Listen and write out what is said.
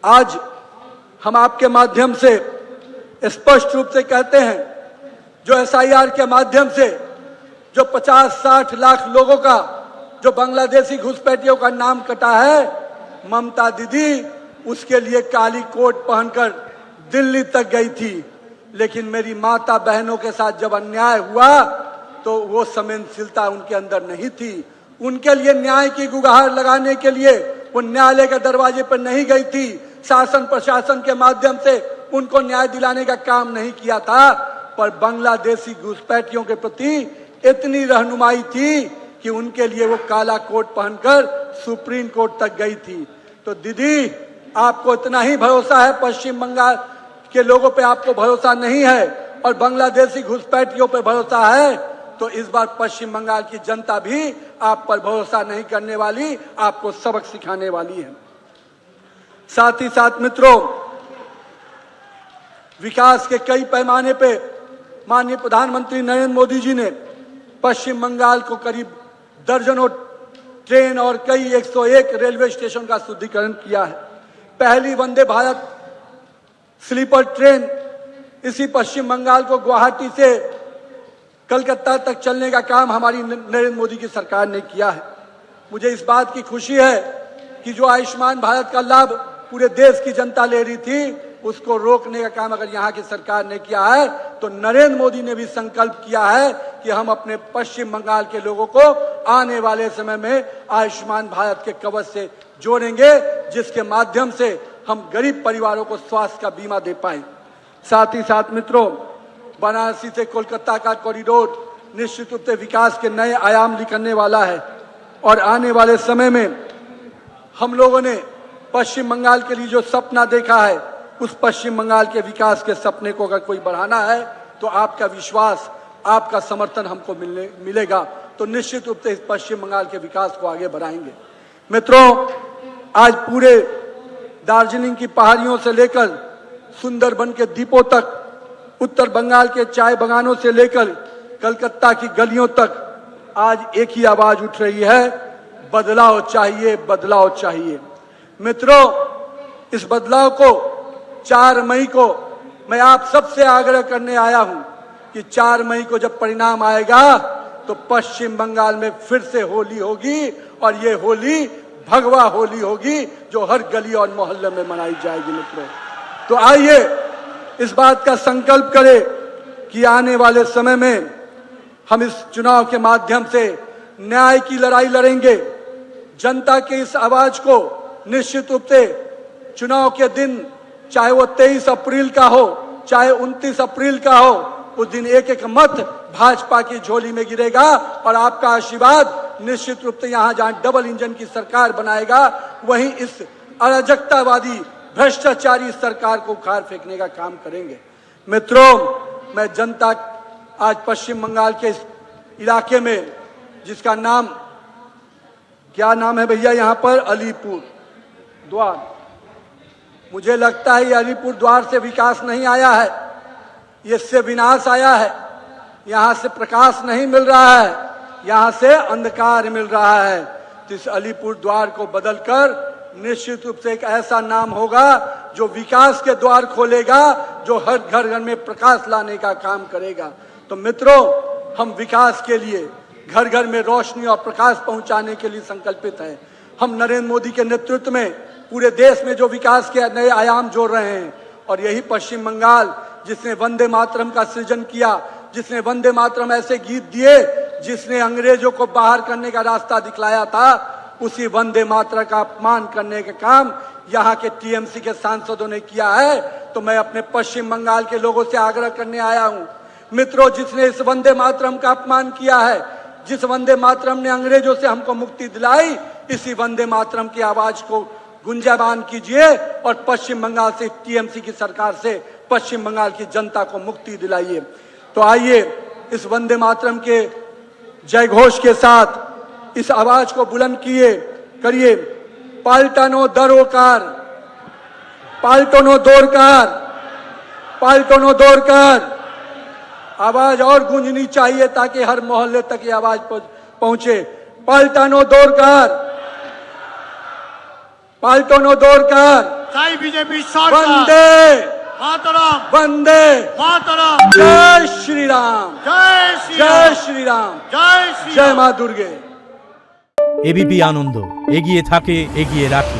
आज हम आपके माध्यम से स्पष्ट रूप से कहते हैं, जो एसआईआर के माध्यम से जो 50-60 लाख लोगों का जो बांग्लादेशी घुसपैठियों का नाम कटा है, ममता दीदी उसके लिए काली कोट पहनकर दिल्ली तक गई थी। लेकिन मेरी माता बहनों के साथ जब अन्याय हुआ तो वो संवेदनशीलता उनके अंदर नहीं थी। उनके लिए न्याय की गुहार लगाने के लिए वो न्यायालय के दरवाजे पर नहीं गई थी। शासन प्रशासन के माध्यम से उनको न्याय दिलाने का काम नहीं किया था, पर बांग्लादेशी घुसपैठियों के प्रति इतनी रहनुमाई थी कि उनके लिए वो काला कोट पहनकर सुप्रीम कोर्ट तक गई थी। तो दीदी, आपको इतना ही भरोसा है, पश्चिम बंगाल के लोगों पे आपको भरोसा नहीं है और बांग्लादेशी घुसपैठियों पे भरोसा है, तो इस बार पश्चिम बंगाल की जनता भी आप पर भरोसा नहीं करने वाली, आपको सबक सिखाने वाली है। साथ ही साथ मित्रों, विकास के कई पैमाने पे माननीय प्रधानमंत्री नरेंद्र मोदी जी ने पश्चिम बंगाल को करीब दर्जनों ट्रेन और कई 101 रेलवे स्टेशन का शुद्धिकरण किया है। पहली वंदे भारत स्लीपर ट्रेन इसी पश्चिम बंगाल को गुवाहाटी से कलकत्ता तक चलने का काम हमारी नरेंद्र मोदी की सरकार ने किया है। मुझे इस बात की खुशी है कि जो आयुष्मान भारत का लाभ पूरे देश की जनता ले रही थी, उसको रोकने का काम अगर यहाँ की सरकार ने किया है, तो नरेंद्र मोदी ने भी संकल्प किया है कि हम अपने पश्चिम बंगाल के लोगों को आने वाले समय में आयुष्मान भारत के कवच से जोड़ेंगे, जिसके माध्यम से हम गरीब परिवारों को स्वास्थ्य का बीमा दे पाए। साथ ही साथ मित्रों, वाराणसी से कोलकाता का कॉरिडोर निश्चित रूप से विकास के नए आयाम लिखने वाला है और आने वाले समय में हम लोगों ने पश्चिम बंगाल के लिए जो सपना देखा है, उस पश्चिम बंगाल के विकास के सपने को अगर कोई बढ़ाना है तो आपका विश्वास, आपका समर्थन हमको मिलेगा, तो निश्चित रूप से इस पश्चिम बंगाल के विकास को आगे बढ़ाएंगे। मित्रों, आज पूरे दार्जिलिंग की पहाड़ियों से लेकर सुंदरबन के द्वीपों तक, उत्तर बंगाल के चाय बागानों से लेकर कलकत्ता की गलियों तक आज एक ही आवाज उठ रही है, बदलाव चाहिए, बदलाव चाहिए। मित्रों, इस बदलाव को 4 मई को मैं आप सबसे आग्रह करने आया हूं कि 4 मई को जब परिणाम आएगा तो पश्चिम बंगाल में फिर से होली होगी और ये होली भगवा होली होगी, जो हर गली और मोहल्ले में मनाई जाएगी। मित्रों, तो आइए इस बात का संकल्प करें कि आने वाले समय में हम इस चुनाव के माध्यम से न्याय की लड़ाई लड़ेंगे। जनता के इस आवाज को निश्चित रूप से चुनाव के दिन, चाहे वो 23 अप्रैल का हो, चाहे 29 अप्रैल का हो, उस दिन एक एक मत भाजपा की झोली में गिरेगा और आपका आशीर्वाद निश्चित रूप से यहाँ जहाँ डबल इंजन की सरकार बनाएगा, वहीं इस अराजकतावादी भ्रष्टाचारी सरकार को उखाड़ फेंकने का काम करेंगे। मित्रों, मैं जनता, आज पश्चिम बंगाल के इस इलाके में, जिसका नाम, क्या नाम है भैया यहाँ पर, अलीपुर द्वार, मुझे लगता है ये अलीपुर द्वार से विकास नहीं आया है, इससे विनाश आया है। यहाँ से प्रकाश नहीं मिल रहा है, यहाँ से अंधकार मिल रहा है। तो इस अलीपुर द्वार को बदलकर निश्चित रूप से एक ऐसा नाम होगा जो विकास के द्वार खोलेगा, जो हर घर घर में प्रकाश लाने का काम करेगा। तो मित्रों, हम विकास के लिए, घर घर में रोशनी और प्रकाश पहुंचाने के लिए संकल्पित हैं। हम नरेंद्र मोदी के नेतृत्व में पूरे देश में जो विकास के नए आयाम जोड़ रहे हैं, और यही पश्चिम बंगाल जिसने वंदे मातरम का सृजन किया, जिसने वंदे मातरम ऐसे गीत दिए जिसने अंग्रेजों को बाहर करने का रास्ता दिखलाया था, उसी वंदे मातरम का अपमान करने का काम यहाँ के टीएमसी के सांसदों ने किया है। तो मैं अपने पश्चिम बंगाल के लोगों से आग्रह करने आया हूँ, मित्रों, जिसने इस वंदे मातरम का अपमान किया है, जिस वंदे मातरम ने अंग्रेजों से हमको मुक्ति दिलाई, इसी वंदे मातरम की आवाज को गुंजायमान कीजिए और पश्चिम बंगाल से, टीएमसी की सरकार से पश्चिम बंगाल की जनता को मुक्ति दिलाइए। तो आइए इस वंदे मातरम के जय घोष के साथ इस आवाज को बुलंद करिए, पाल्टानो दरोकार, पाल्टानो दोरकार, पाल्टानो दोरकार। आवाज और गूंजनी चाहिए ताकि हर मोहल्ले तक ये आवाज पहुंचे। पाल्टानो दोरकार, पाल्टानो दोरकार। চাই বিজেপি সরকার। वंदे মাতরম, वंदे মাতরম, जय श्री राम জয় শ্রী जय রাম, श्री राम জয় শ্রী जय রাম। मां दुर्गे। এবিপি আনন্দ এগিয়ে থাকে এগিয়ে রাখে।